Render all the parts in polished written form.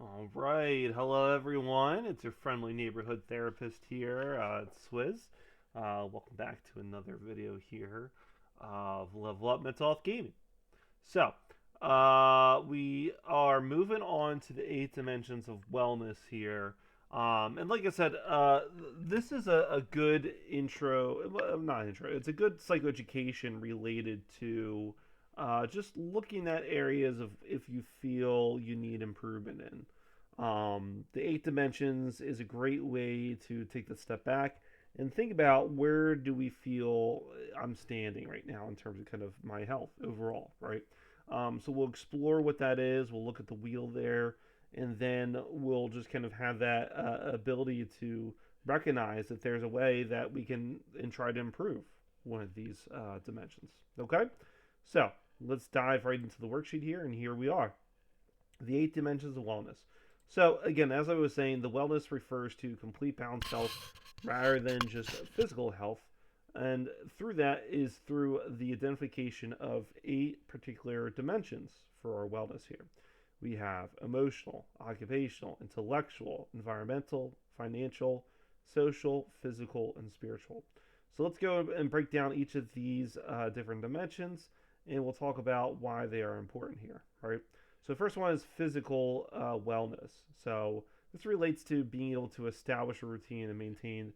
All right. Hello, everyone. It's your friendly neighborhood therapist here. It's Swizz. Welcome back to another video here of Level Up Mental Health Gaming. So, we are moving on to the eight dimensions of wellness here. And like I said, this is a good intro, well, not intro, it's a good psychoeducation related to just looking at areas of if you feel you need improvement in. The eight dimensions is a great way to take the step back and think about where do we feel I'm standing right now in terms of kind of my health overall, right? So we'll explore what that is. We'll look at the wheel there, and then we'll just kind of have that ability to recognize that there's a way that we can and try to improve one of these dimensions. Okay, so let's dive right into the worksheet here, and here we are. The eight dimensions of wellness. So again, as I was saying, the wellness refers to complete balanced health rather than just physical health. And through that is through the identification of eight particular dimensions for our wellness here. We have emotional, occupational, intellectual, environmental, financial, social, physical, and spiritual. So let's go and break down each of these different dimensions, and we'll talk about why they are important here. Right. So the first one is physical wellness. So this relates to being able to establish a routine and maintain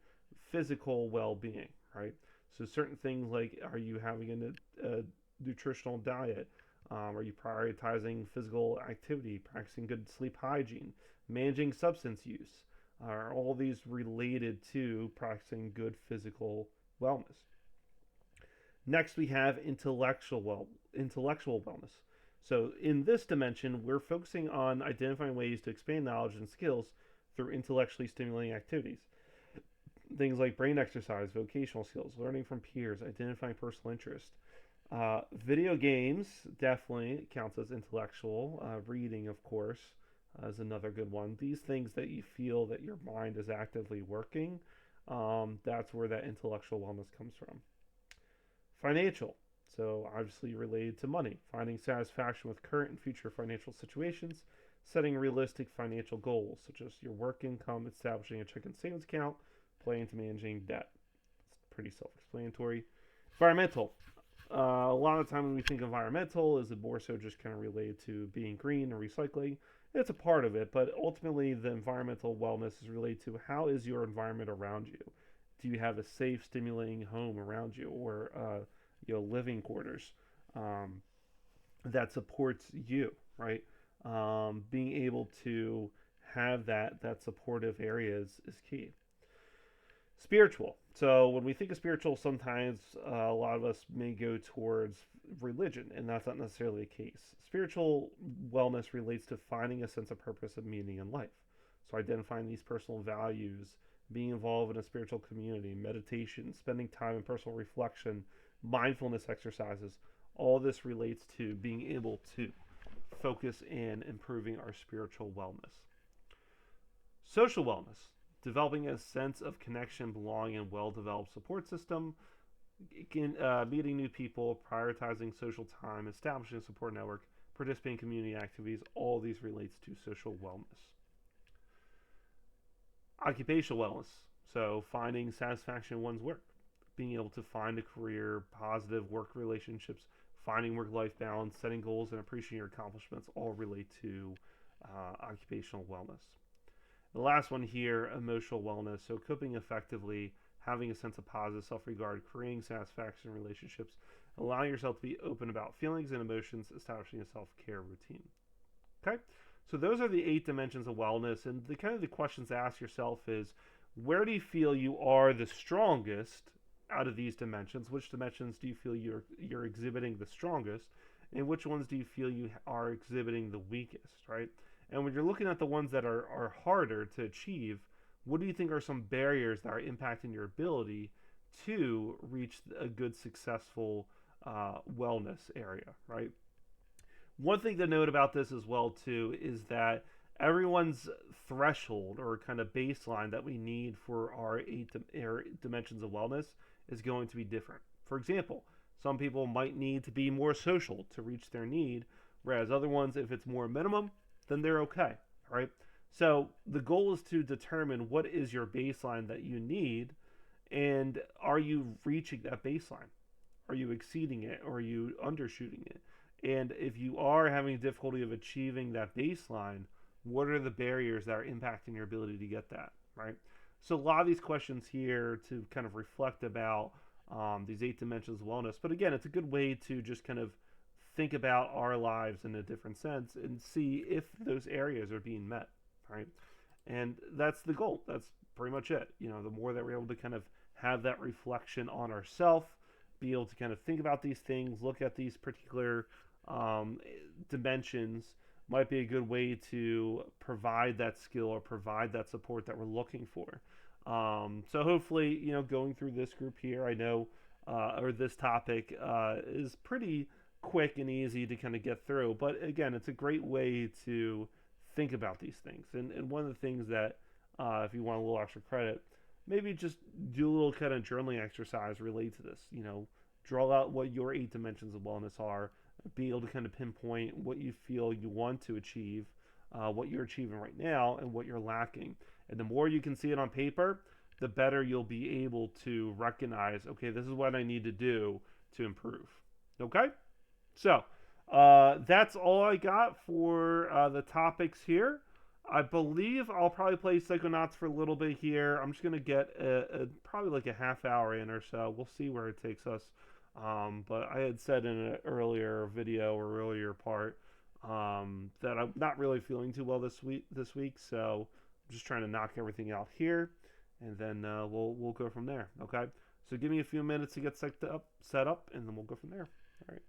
physical well-being. Right. So certain things like, are you having a nutritional diet? Are you prioritizing physical activity, practicing good sleep hygiene, managing substance use? Are all these related to practicing good physical wellness? Next, we have intellectual wellness. So in this dimension, we're focusing on identifying ways to expand knowledge and skills through intellectually stimulating activities. Things like brain exercise, vocational skills, learning from peers, identifying personal interest. Video games definitely counts as intellectual. Reading, of course, is another good one. These things that you feel that your mind is actively working, that's where that intellectual wellness comes from. Financial, so obviously related to money, finding satisfaction with current and future financial situations, setting realistic financial goals, such as your work income, establishing a checking savings account, planning to managing debt. It's pretty self explanatory. Environmental, a lot of the time when we think environmental, is it more so just kind of related to being green and recycling? It's a part of it, but ultimately the environmental wellness is related to how is your environment around you. Do you have a safe, stimulating home around you, or living quarters um, that supports you, right? Being able to have that supportive areas is key. Spiritual. So when we think of spiritual, sometimes a lot of us may go towards religion, and that's not necessarily the case. Spiritual wellness relates to finding a sense of purpose and meaning in life. So identifying these personal values, being involved in a spiritual community, meditation, spending time in personal reflection, mindfulness exercises, all this relates to being able to focus in improving our spiritual wellness. Social wellness, developing a sense of connection, belonging, and well developed support system, meeting new people, prioritizing social time, establishing a support network, participating in community activities, all these relates to social wellness. Occupational wellness, so finding satisfaction in one's work, being able to find a career, positive work relationships, finding work life balance, setting goals, and appreciating your accomplishments all relate to occupational wellness. The last one here, emotional wellness. So coping effectively, having a sense of positive self-regard, creating satisfaction in relationships, allowing yourself to be open about feelings and emotions, establishing a self-care routine. Okay? So those are the eight dimensions of wellness, and the kind of the questions to ask yourself is, where do you feel you are the strongest out of these dimensions? Which dimensions do you feel you're exhibiting the strongest, and which ones do you feel you are exhibiting the weakest, right? And when you're looking at the ones that are harder to achieve, what do you think are some barriers that are impacting your ability to reach a good, successful wellness area, right? One thing to note about this as well too is that everyone's threshold or kind of baseline that we need for our dimensions of wellness is going to be different. For example, some people might need to be more social to reach their need, whereas other ones, if it's more minimum, then they're okay. right? So the goal is to determine what is your baseline that you need, and are you reaching that baseline? Are you exceeding it, or are you undershooting it? And if you are having difficulty of achieving that baseline, what are the barriers that are impacting your ability to get that, right? So a lot of these questions here to kind of reflect about these 8 dimensions of wellness. But again, it's a good way to just kind of think about our lives in a different sense and see if those areas are being met, right? And that's the goal. That's pretty much it. You know, the more that we're able to kind of have that reflection on ourselves, be able to kind of think about these things, look at these particular um, dimensions, might be a good way to provide that skill or provide that support that we're looking for. So hopefully, you know, going through this group here, I know, or this topic is pretty quick and easy to kind of get through. But again, it's a great way to think about these things. And one of the things that, if you want a little extra credit, maybe just do a little kind of journaling exercise related to this. You know, draw out what your 8 dimensions of wellness are, be able to kind of pinpoint what you feel you want to achieve, what you're achieving right now, and what you're lacking. And the more you can see it on paper, the better you'll be able to recognize, okay, this is what I need to do to improve. Okay? So, that's all I got for the topics here. I believe I'll probably play Psychonauts for a little bit here. I'm just going to get probably like a half hour in or so. We'll see where it takes us. But I had said in an earlier video or earlier part that I'm not really feeling too well this week, so I'm just trying to knock everything out here, and then we'll go from there. Okay, so give me a few minutes to get set up, and then we'll go from there. All right.